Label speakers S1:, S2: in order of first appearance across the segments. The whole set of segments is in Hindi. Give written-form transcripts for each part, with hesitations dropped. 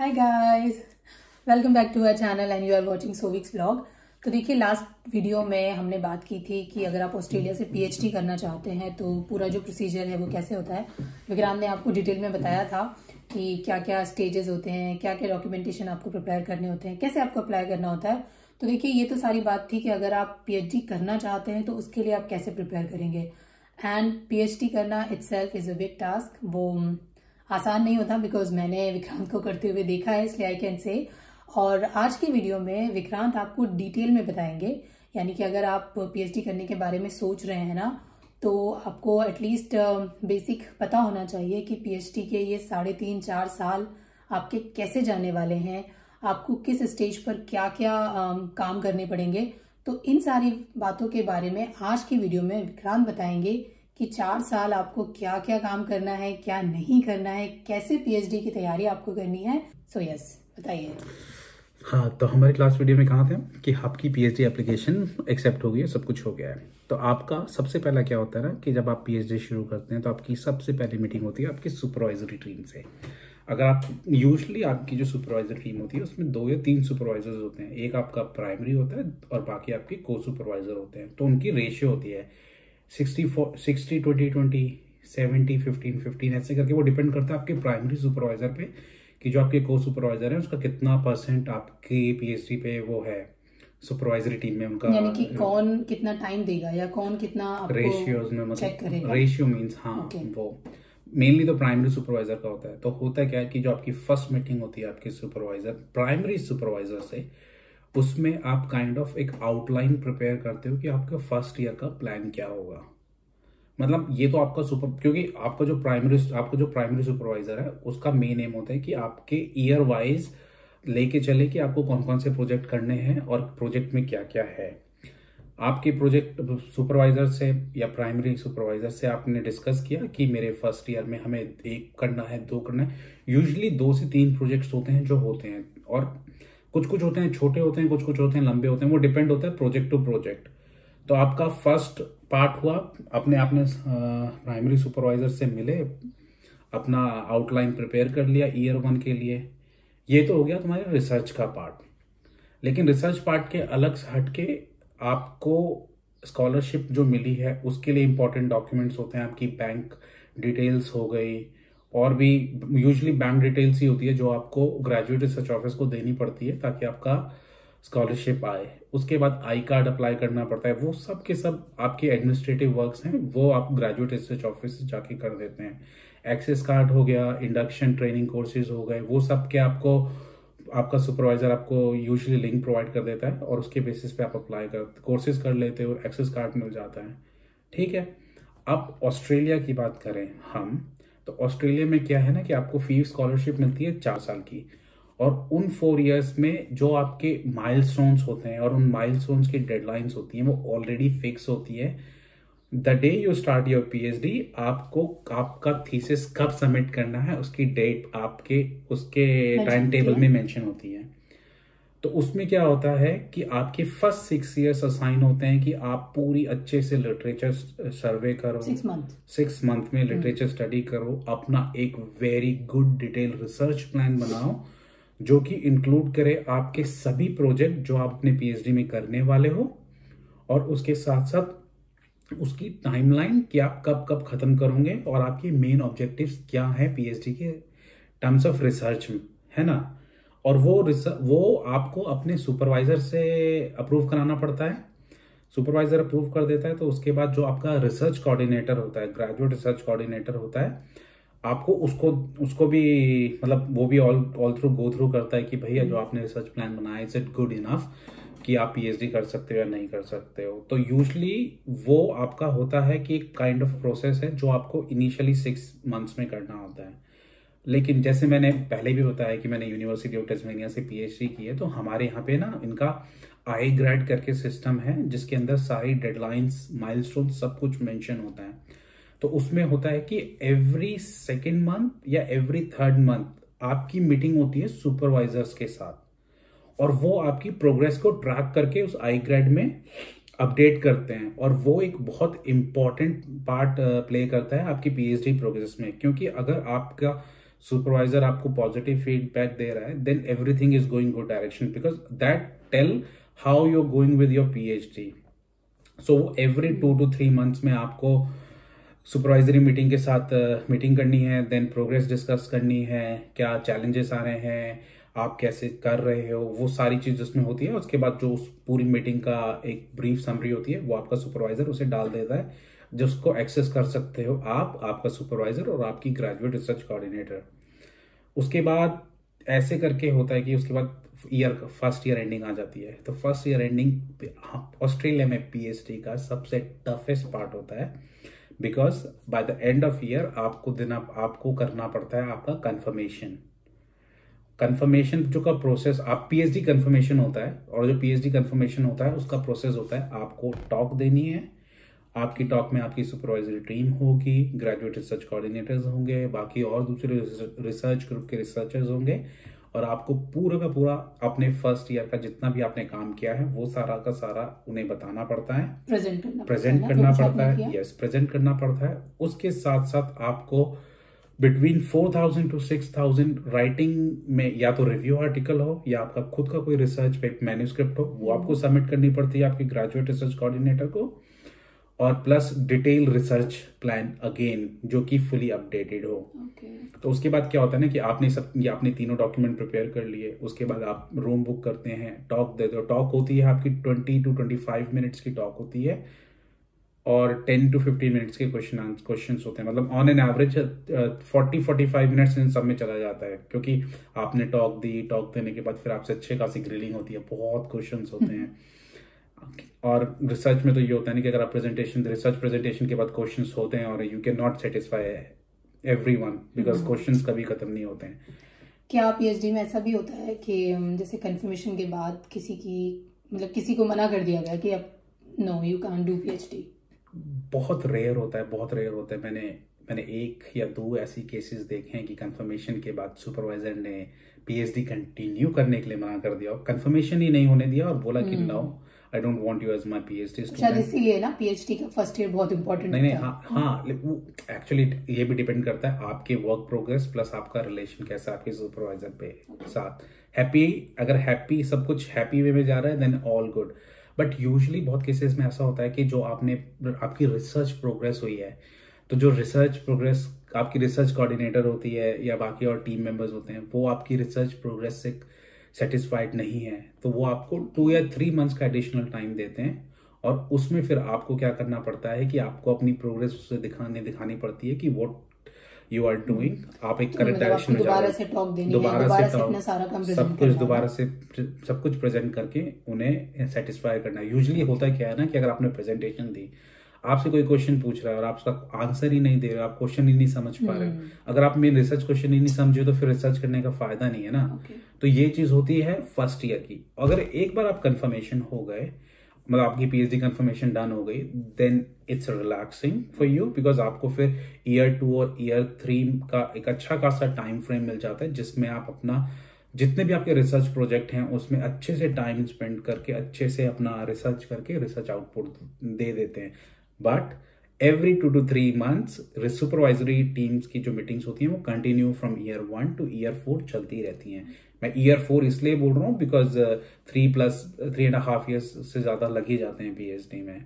S1: Hi guys, welcome back to our channel and you are watching सोविक्स व्लॉग। तो देखिए, लास्ट वीडियो में हमने बात की थी कि अगर आप ऑस्ट्रेलिया से पीएचडी करना चाहते हैं तो पूरा जो प्रोसीजर है वो कैसे होता है। विक्रांत ने आपको डिटेल में बताया था कि क्या क्या स्टेजेस होते हैं, क्या क्या डॉक्यूमेंटेशन आपको प्रिपेयर करने होते हैं, कैसे आपको अप्लाई करना होता है। तो देखिए, ये तो सारी बात थी कि अगर आप पीएचडी करना चाहते हैं तो उसके लिए आप कैसे प्रिपेयर करेंगे। एंड पीएचडी करना itself is a big task. वो आसान नहीं होता, बिकॉज मैंने विक्रांत को करते हुए देखा है, इसलिए आई कैन से। और आज की वीडियो में विक्रांत आपको डिटेल में बताएंगे, यानी कि अगर आप पीएचडी करने के बारे में सोच रहे हैं ना, तो आपको एटलीस्ट बेसिक पता होना चाहिए कि पीएचडी के ये 3.5-4 साल आपके कैसे जाने वाले हैं, आपको किस स्टेज पर क्या क्या काम करने पड़ेंगे। तो इन सारी बातों के बारे में आज की वीडियो में विक्रांत बताएंगे कि 4 साल आपको क्या क्या काम करना है, क्या नहीं करना है, कैसे पीएचडी की तैयारी आपको करनी है। सो यस, बताइए।
S2: हाँ, तो हमारे क्लास वीडियो में कहा था कि आपकी पीएचडी एप्लीकेशन एक्सेप्ट हो गई है, सब कुछ हो गया है। तो आपका सबसे पहला क्या होता है ना कि जब आप पीएचडी शुरू करते हैं तो आपकी सबसे पहली मीटिंग होती है आपकी सुपरवाइजरी टीम से। अगर आप यूजुअली आपकी जो सुपरवाइजर टीम होती है उसमें 2 या 3 सुपरवाइजर्स होते हैं। एक आपका प्राइमरी होता है और बाकी आपके को सुपरवाइजर होते हैं। तो उनकी रेशियो होती है 60-40-20-20, 70-15-15, ऐसे करके। वो डिपेंड करता है आपके प्राइमरी सुपरवाइजर पे कि जो आपके को सुपरवाइजर है उसका कितना % आपकी पीएचडी पे वो है सुपरवाइजरी टीम में उनका,
S1: यानी कि कौन कितना टाइम देगा या कौन कितना आपको
S2: रेशियोज में,
S1: चेक करेगा।
S2: रेशियो मीन्स वो मेनली तो प्राइमरी सुपरवाइजर का होता है। तो होता क्या है कि जो आपकी फर्स्ट मीटिंग होती है आपके सुपरवाइजर प्राइमरी सुपरवाइजर से, उसमें आप काइंड ऑफ एक आउटलाइन प्रिपेयर करते हो कि आपका फर्स्ट ईयर का प्लान क्या होगा। मतलब ये तो आपका क्योंकि आपका जो प्राइमरी सुपरवाइजर है उसका मेन एम होता है कि आपके ईयर वाइज लेके चले कि आपको कौन कौन से प्रोजेक्ट करने हैं और प्रोजेक्ट में क्या क्या है। आपके प्रोजेक्ट सुपरवाइजर से या प्राइमरी सुपरवाइजर से आपने डिस्कस किया कि मेरे फर्स्ट ईयर में हमें 1 करना है, 2 करना है। यूजुअली 2 से 3 प्रोजेक्ट्स होते हैं जो होते हैं, और कुछ कुछ होते हैं छोटे होते हैं, कुछ कुछ होते हैं लंबे होते हैं। वो डिपेंड होता है प्रोजेक्ट टू प्रोजेक्ट। तो आपका फर्स्ट पार्ट हुआ, अपने आपने प्राइमरी सुपरवाइजर से मिले, अपना आउटलाइन प्रिपेयर कर लिया ईयर 1 के लिए। ये तो हो गया तुम्हारे रिसर्च का पार्ट। लेकिन रिसर्च पार्ट के अलग से हटके आपको स्कॉलरशिप जो मिली है उसके लिए इंपॉर्टेंट डॉक्यूमेंट्स होते हैं। आपकी बैंक डिटेल्स हो गई, और भी यूजुअली बैंक डिटेल्स ही होती है जो आपको ग्रेजुएट रिसर्च ऑफिस को देनी पड़ती है ताकि आपका स्कॉलरशिप आए। उसके बाद आई कार्ड अप्लाई करना पड़ता है। वो सब के सब आपके एडमिनिस्ट्रेटिव वर्क्स हैं, वो आप ग्रेजुएट रिसर्च ऑफिस से जाके कर देते हैं। एक्सेस कार्ड हो गया, इंडक्शन ट्रेनिंग कोर्सेज हो गए, वो सब के आपको आपका सुपरवाइजर आपको यूजुअली लिंक प्रोवाइड कर देता है और उसके बेसिस पे आप अप्लाई कोर्सेज कर लेते हो, एक्सेस कार्ड मिल जाता है। ठीक है। अब ऑस्ट्रेलिया की बात करें हम, तो ऑस्ट्रेलिया में क्या है ना कि आपको फी स्कॉलरशिप मिलती है 4 साल की, और उन 4 इयर्स में जो आपके माइलस्टोन्स होते हैं और उन माइलस्टोन्स की डेडलाइंस होती हैं वो ऑलरेडी फिक्स होती है। The day you start your PhD, आपको आपका थीसिस कब सबमिट करना है उसकी डेट आपके उसके टाइम टेबल में मेंशन होती है। तो उसमें क्या होता है कि आपके फर्स्ट 6 इयर्स असाइन होते हैं कि आप पूरी अच्छे से लिटरेचर सर्वे करो, 6 मंथ में लिटरेचर स्टडी करो, अपना एक very good detail research plan बनाओ जो कि इंक्लूड करे आपके सभी प्रोजेक्ट जो आप अपने पीएचडी में करने वाले हो, और उसके साथ साथ उसकी टाइमलाइन कि आप कब कब खत्म करोगे और आपके मेन ऑब्जेक्टिव्स क्या है पीएचडी के टर्म्स ऑफ रिसर्च में, है ना। और वो आपको अपने सुपरवाइजर से अप्रूव कराना पड़ता है। सुपरवाइजर अप्रूव कर देता है तो उसके बाद जो आपका रिसर्च कोऑर्डिनेटर होता है, ग्रेजुएट रिसर्च कोऑर्डिनेटर होता है, आपको उसको भी मतलब वो भी ऑल थ्रू गो थ्रू करता है कि भैया जो आपने रिसर्च प्लान बनाया इज इट गुड इनफ कि आप पीएचडी कर सकते हो या नहीं कर सकते हो। तो यूजुअली वो आपका होता है कि एक काइंड ऑफ प्रोसेस है जो आपको इनिशियली 6 मंथ्स में करना होता है। लेकिन जैसे मैंने पहले भी बताया कि मैंने यूनिवर्सिटी ऑफ टेस्मेनिया से पीएचडी की है, तो हमारे यहाँ पे ना इनका आई ग्रेड करके सिस्टम है जिसके अंदर सारी डेडलाइंस, माइलस्टोन सब कुछ मेंशन होता है। तो उसमें होता है कि एवरी 2nd मंथ या एवरी 3rd मंथ आपकी मीटिंग होती है सुपरवाइजर्स के साथ, और वो आपकी प्रोग्रेस को ट्रैक करके उस आई ग्रेड में अपडेट करते हैं। और वो एक बहुत इंपॉर्टेंट पार्ट प्ले करता है आपकी पीएचडी प्रोग्रेस में, क्योंकि अगर आपका सुपरवाइजर आपको पॉजिटिव फीडबैक दे रहा है, then everything is going good direction, because that tell how you are going with your PhD. So every 2 to 3 months में आपको सुपरवाइजरी मीटिंग के साथ मीटिंग करनी है, देन प्रोग्रेस डिस्कस करनी है, क्या चैलेंजेस आ रहे हैं, आप कैसे कर रहे हो, वो सारी चीज उसमें होती है. उसके बाद जो उस पूरी मीटिंग का एक ब्रीफ समरी होती है वो आपका सुपरवाइजर उसे डाल देता है, जिसको एक्सेस कर सकते हो आप, आपका सुपरवाइजर और आपकी ग्रेजुएट रिसर्च कोऑर्डिनेटर. उसके बाद ऐसे करके होता है कि उसके बाद फर्स्ट ईयर एंडिंग आ जाती है. तो फर्स्ट ईयर एंडिंग ऑस्ट्रेलिया में पीएचडी का सबसे टफेस्ट पार्ट होता है, because by the end of year आपको करना पड़ता है आपका कंफर्मेशन जो का प्रोसेस, आप पीएचडी कंफर्मेशन होता है, और जो पीएचडी कंफर्मेशन होता है उसका प्रोसेस होता है आपको टॉक देनी है. आपकी टॉक में आपकी सुपरवाइजरी टीम होगी, ग्रेजुएट रिसर्च कोऑर्डिनेटर्स होंगे, बाकी और दूसरे रिसर्च ग्रुप के रिसर्चर्स होंगे, और आपको पूरा का पूरा अपने फर्स्ट ईयर का जितना भी आपने काम किया है वो सारा का सारा उन्हें बताना पड़ता है, प्रेजेंट करना पड़ता है. यस, प्रेजेंट करना पड़ता है. उसके साथ साथ आपको बिटवीन 4,000 to 6,000 राइटिंग में या तो रिव्यू आर्टिकल हो या आपका खुद का कोई रिसर्च पे मैन्यूस्क्रिप्ट हो, वो आपको सबमिट करनी पड़ती है आपके ग्रेजुएट रिसर्च कोऑर्डिनेटर को, और plus detail research plan again जो कि फुली अपडेटेड हो. तो उसके बाद क्या होता है ना कि आपने तीनों डॉक्यूमेंट प्रिपेयर कर लिए. उसके बाद आप रूम बुक करते हैं, टॉक देते हो. टॉक होती है आपकी 20 to 25 मिनट्स की टॉक होती है, और 10 to 15 मिनट्स के क्वेश्चंस होते हैं. मतलब on an average 40-45 minutes in सब में चला जाता है, क्योंकि आपने टॉक दी, टॉक देने के बाद फिर आपसे अच्छे खासी ग्रिलिंग होती है, बहुत क्वेश्चंस होते हैं. और रिसर्च में तो ये होता है ना कि अगर आप रिसर्च प्रेजेंटेशन के बाद क्वेश्चंस होते हैं, और you can not satisfy everyone because questions कभी खत्म नहीं होते हैं.
S1: क्या पीएचडी में ऐसा भी होता है कि जैसे कंफर्मेशन के बाद किसी को मना कर दिया गया कि अब no you can't do PhD?
S2: बहुत रेयर होता है. मैंने 1 या 2 ऐसी केसेस देखे हैं कि कंफर्मेशन के बाद सुपरवाइजर ने पीएचडी कंटिन्यू करने के लिए मना कर दिया, कंफर्मेशन ही नहीं होने दिया, और बोला कि no I don't want you as my PhD student.
S1: शायद इसीलिए ना पीएचडी का फर्स्ट ईयर बहुत इंपॉर्टेंट है.
S2: नहीं, हाँ एक्चुअली ये भी डिपेंड करता है आपके वर्क प्रोग्रेस प्लस आपका रिलेशन कैसा आपके सुपरवाइजर पे साथ. हैप्पी सब कुछ हैप्पी वे में जा रहा है then all good. But usually बहुत केसेस में ऐसा होता है कि जो आपकी रिसर्च प्रोग्रेस हुई है, तो जो रिसर्च प्रोग्रेस आपकी रिसर्च कोऑर्डिनेटर होती है या बाकी और टीम मेंबर्स होते हैं, वो आपकी रिसर्च प्रोग्रेस से सेटिस्फाइड नहीं है, तो वो आपको 2 या 3 मंथ्स का एडिशनल टाइम देते हैं. और उसमें फिर आपको क्या करना पड़ता है कि आपको अपनी प्रोग्रेस उसे दिखानी पड़ती है कि व्हाट यू आर डूइंग. आप एक करेक्ट डायरेक्शन में जा रहे हो, दोबारा से सब कुछ प्रेजेंट करके उन्हें सेटिस्फाई करना है. यूजुअली होता क्या है ना कि अगर आपने प्रेजेंटेशन दी, आपसे कोई क्वेश्चन पूछ रहा है और आप उसका आंसर ही नहीं दे रहे, आप क्वेश्चन ही नहीं समझ पा रहे, अगर आप मेन रिसर्च क्वेश्चन ही नहीं समझे तो फिर रिसर्च करने का फायदा नहीं है ना. तो ये चीज होती है फर्स्ट ईयर की. अगर एक बार आप कंफर्मेशन हो गए, मतलब आपकी पीएचडी कंफर्मेशन डन हो गई, then it's relaxing for you, because आपको फिर ईयर 2 और ईयर 3 का एक अच्छा खासा टाइम फ्रेम मिल जाता है, जिसमें आप अपना जितने भी आपके रिसर्च प्रोजेक्ट हैं उसमें अच्छे से टाइम स्पेंड करके अच्छे से अपना रिसर्च करके रिसर्च आउटपुट दे देते हैं. But every 2 to 3 months supervisory teams की जो मीटिंग्स होती हैं वो continue from year 1 to year 4 चलती रहती हैं. मैं ईयर 4 इसलिए बोल रहा हूँ बिकॉज 3.5 years से ज्यादा लग ही जाते हैं पीएचडी में.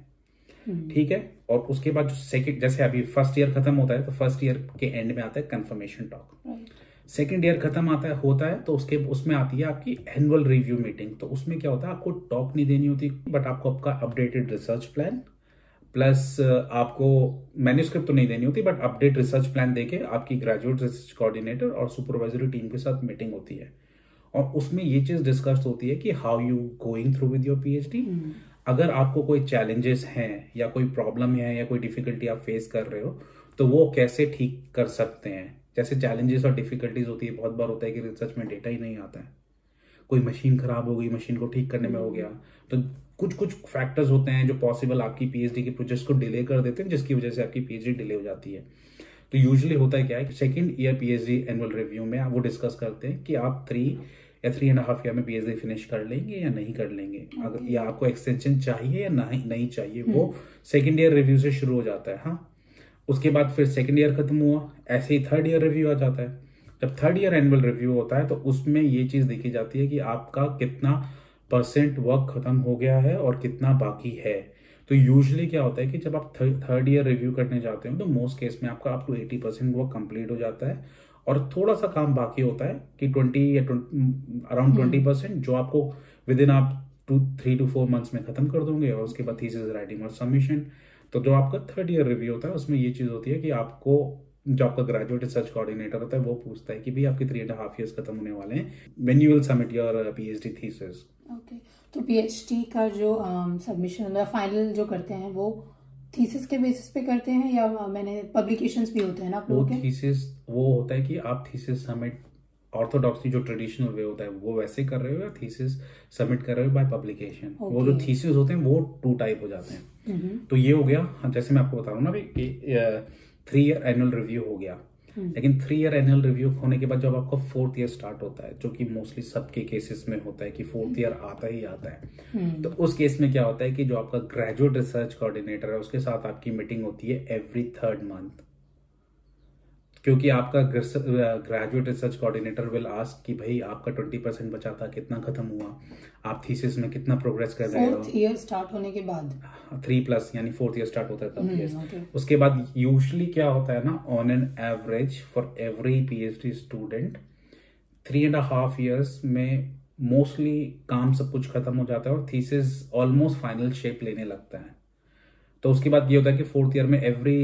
S2: ठीक है. और उसके बाद जो सेकंड, जैसे अभी फर्स्ट ईयर खत्म होता है तो फर्स्ट ईयर के एंड में आता है कंफर्मेशन टॉक. सेकंड ईयर खत्म होता है तो उसमें आती है आपकी एनुअल रिव्यू मीटिंग. तो उसमें क्या होता है, आपको टॉक नहीं देनी होती, बट आपको आपका अपडेटेड रिसर्च प्लान प्लस आपको मैन्यूस्क्रिप्ट तो नहीं देनी होती, बट अपडेट रिसर्च प्लान देके आपकी ग्रेजुएट रिसर्च कोऑर्डिनेटर और सुपरवाइजरी टीम के साथ मीटिंग होती है. और उसमें ये चीज डिस्कस होती है कि how you going through with your PhD. अगर आपको कोई चैलेंजेस हैं या कोई प्रॉब्लम है या कोई डिफिकल्टी आप फेस कर रहे हो, तो वो कैसे ठीक कर सकते हैं. जैसे चैलेंजेस और डिफिकल्टीज होती है, बहुत बार होता है कि रिसर्च में डेटा ही नहीं आता है, कोई मशीन खराब हो गई, मशीन को ठीक करने में हो गया, तो कुछ फैक्टर्स होते हैं जो पॉसिबल आपकी पीएचडी के प्रोजेक्ट को डिले कर देते हैं, जिसकी वजह से आपकी पीएचडी डिले हो जाती है. तो यूजुअली होता है क्या है कि second year PhD annual review में वो डिस्कस करते हैं कि आप 3 या 3.5 ईयर में पीएचडी फिनिश कर लेंगे या नहीं कर लेंगे, अगर या आपको एक्सटेंशन चाहिए या नहीं चाहिए, वो सेकंड ईयर रिव्यू से शुरू हो जाता है. हाँ, उसके बाद फिर सेकंड ईयर खत्म हुआ, ऐसे ही थर्ड ईयर रिव्यू आ जाता है. जब थर्ड ईयर एनुअल रिव्यू होता है तो उसमें ये चीज देखी जाती है कि आपका कितना % वर्क खत्म हो गया है और कितना बाकी है। तो यूजुअली क्या होता है कि जब आप थर्ड ईयर रिव्यू करने जाते हो तो मोस्ट केस में आपका अप टू 80% वर्क कंप्लीट हो जाता है और थोड़ा सा काम बाकी होता है कि 20 या अराउंड 20% जो आपको विद इन आप 3 to 4 मंथ्स में खत्म कर दोगे और उसके बाद थीसिस राइटिंग और सबमिशन। तो जो आपका थर्ड ईयर रिव्यू होता है उसमें ये चीज होती है कि आपको जो आपका ग्रेजुएट रिसर्च कोऑर्डिनेटर होता है वो पूछता है कि भाई आपके 3.5 years खत्म होने वाले हैं when you will submit your PhD thesis.
S1: Okay, तो पीएचडी का जो सबमिशन या फाइनल जो करते हैं वो थीसिस के बेसिस पे करते हैं या मैंने पब्लिकेशंस भी होते हैं ना आप लोगों के?
S2: थीसिस वो होता है कि आप थीसिस सबमिट ऑर्थोडॉक्सली जो ट्रेडिशनल वे होता है वो वैसे कर रहे हो या थीसिस सबमिट कर रहे हो बाय पब्लिकेशन। वो जो थीसिस होते हैं वो 2 टाइप हो जाते हैं। तो ये हो गया, जैसे मैं आपको बता रहा हूँ ना भाई 3 year एनुअल रिव्यू हो गया, लेकिन 3 year एनुअल रिव्यू होने के बाद जब आपका 4th ईयर स्टार्ट होता है, जो कि मोस्टली सबके केसेस में होता है कि 4th ईयर आता ही आता है, तो उस केस में क्या होता है कि जो आपका ग्रेजुएट रिसर्च कोऑर्डिनेटर है उसके साथ आपकी मीटिंग होती है एवरी 3rd month। क्योंकि आपका graduate research coordinator will ask कि भाई आपका 20% बचा था, कितना खत्म हुआ, आप थीसिस में कितना प्रोग्रेस कर रहे हो।
S1: 4th ईयर स्टार्ट होने के बाद
S2: 3+ यानी 4th ईयर स्टार्ट होता है तब। yes। उसके बाद यूजुअली क्या होता है ना, on an average for every PhD student 3.5 years में मोस्टली काम सब कुछ खत्म हो जाता है और थीसिस ऑलमोस्ट फाइनल शेप लेने लगता है। तो उसके बाद ये होता है कि 4th ईयर में एवरी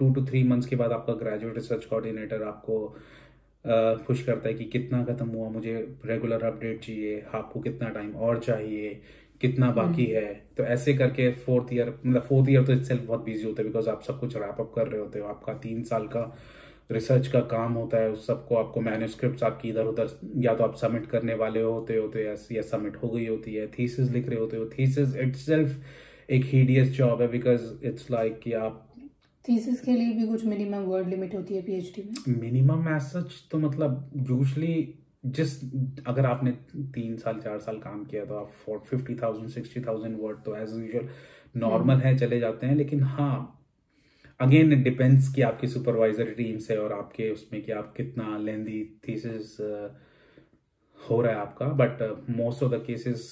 S2: 2 to 3 months के बाद आपका ग्रेजुएट रिसर्च कोऑर्डिनेटर आपको पुश करता है कि कितना खत्म हुआ, मुझे रेगुलर अपडेट चाहिए, आपको कितना टाइम और चाहिए, कितना बाकी है। तो ऐसे करके 4th ईयर मतलब 4th ईयर तो इटसेल्फ बहुत बिजी होता है बिकॉज आप सब कुछ रैप अप कर रहे होते हो। आपका 3 साल का रिसर्च का काम होता है, उस सबको आपको मैन्युस्क्रिप्ट्स आपकी इधर उधर या तो आप सबमिट करने वाले होते या सबमिट हो गई होती है, थीसिस लिख रहे होते हो। थीसिस इटसेल्फ एक हीडियस जॉब है बिकॉज इट्स लाइक कि आप
S1: थीसिस के लिए भी कुछ मिनिमम वर्ड लिमिट होती है पीएचडी में?
S2: मिनिमम एज सच तो मतलब यूजुअली अगर आपने 3 साल 4 साल काम किया तो आप 50,000 60,000 वर्ड तो एज यूजुअल नॉर्मल है, चले जाते हैं। लेकिन हाँ, अगेन इट डिपेंड्स कि आपकी सुपरवाइजरी टीम से और आपके उसमें कि आप कितना लेंदी थीसिस हो रहा है आपका। But most of the cases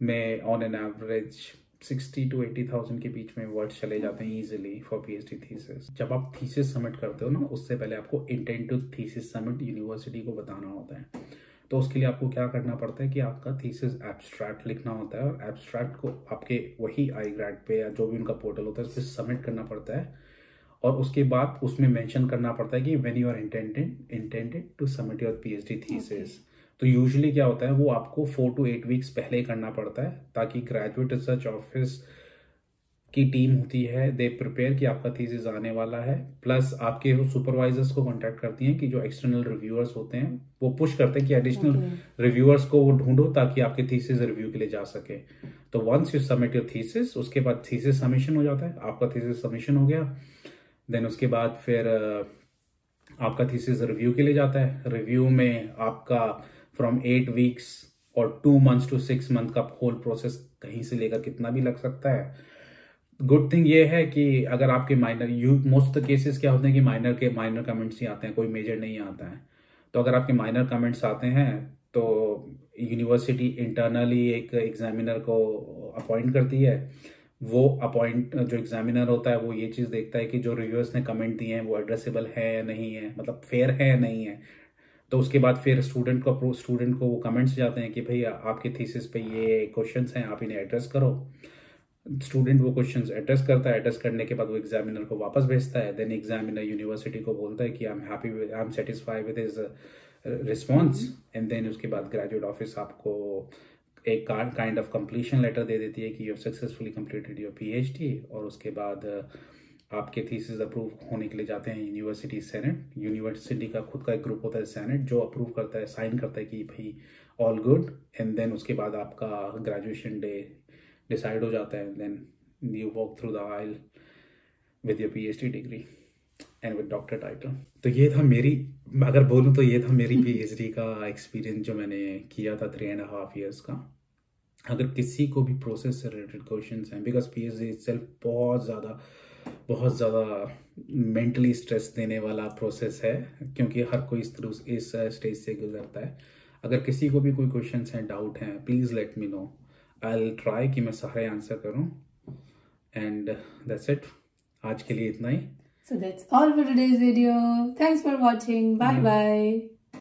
S2: में ऑन एन एवरेज 60 to 80,000 के बीच में वर्ड्स चले जाते हैं इजीली फॉर पीएचडी थीसिस। जब आप थीसिस सबमिट करते हो ना, उससे पहले आपको intent to thesis submit university को बताना होता है। तो उसके लिए आपको क्या करना पड़ता है कि आपका थीसिस एब्स्ट्रैक्ट लिखना होता है और एब्स्ट्रैक्ट को आपके वही iGrad पे या जो भी उनका पोर्टल होता है उस पर सबमिट करना पड़ता है। और उसके बाद उसमें मेंशन करना पड़ता है कि when you are intended to submit your PhD thesis. तो यूजुअली क्या होता है वो आपको 4 to 8 weeks पहले करना पड़ता है ताकि ग्रेजुएट रिसर्च ऑफिस की टीम होती है, दे प्रिपेयर कि आपका थीसिस आने वाला है। प्लस आपके सुपरवाइजर्स को कांटेक्ट करती हैं कि जो एक्सटर्नल रिव्यूअर्स होते हैं वो पुश करते हैं कि एडिशनल रिव्यूअर्स को वो ढूंढो ताकि आपके थीसिस रिव्यू के लिए जा सके। तो once you submit your thesis, उसके बाद थीसिस सबमिशन हो जाता है। आपका थीसिस सबमिशन हो गया, देन उसके बाद फिर आपका थीसिस रिव्यू के लिए जाता है। रिव्यू में आपका फ्रॉम 8 weeks और 2 months to 6 month का होल प्रोसेस कहीं से लेकर कितना भी लग सकता है। गुड थिंग ये है कि अगर आपके मोस्ट ऑफ केसेस क्या होते हैं कि माइनर कमेंट्स ही आते हैं, कोई मेजर नहीं आता है। तो अगर आपके माइनर कमेंट्स आते हैं तो यूनिवर्सिटी इंटरनली एक एग्जामिनर को अपॉइंट करती है। वो जो एग्जामिनर होता है वो ये चीज देखता है कि जो रिव्यूअर्स ने कमेंट दिए हैं वो एड्रेसेबल है या नहीं है, मतलब फेयर है या नहीं है। तो उसके बाद फिर स्टूडेंट को वो कमेंट्स जाते हैं कि भाई आपके थीसिस पे ये क्वेश्चंस हैं, आप इन्हें एड्रेस करो। स्टूडेंट वो क्वेश्चंस एड्रेस करता है, एड्रेस करने के बाद वो एग्जामिनर को वापस भेजता है। देन एग्जामिनर यूनिवर्सिटी को बोलता है कि I am satisfied with his response. And then उसके बाद ग्रेजुएट ऑफिस आपको एक काइंड ऑफ कंप्लीशन लेटर दे देती है कि you have successfully completed your PhD. और उसके बाद आपके थीसिस अप्रूव होने के लिए जाते हैं यूनिवर्सिटी सेनेट। यूनिवर्सिटी का खुद का एक ग्रुप होता है सेनेट जो अप्रूव करता है, साइन करता है कि भाई ऑल गुड। एंड देन उसके बाद आपका ग्रेजुएशन डे डिसाइड हो जाता है। Then you walk through the aisle with your PhD degree and with doctor title. तो ये था अगर बोलूँ तो ये था मेरी पीएचडी का एक्सपीरियंस जो मैंने किया था 3.5 years का। अगर किसी को भी प्रोसेस से रिलेटेड क्वेश्चंस हैं, बिकॉज पीएचडी इटसेल्फ बहुत ज़्यादा बहुत ज़्यादा मेंटली स्ट्रेस देने वाला प्रोसेस है, क्योंकि हर कोई इस स्टेज से गुजरता है। अगर किसी को भी कोई क्वेश्चंस हैं, डाउट हैं, please let me know. I will try कि मैं सारे आंसर करूं। एंड दैट्स इट, आज के लिए इतना ही।
S1: So that's all for today's video. Thanks for watching. Bye bye.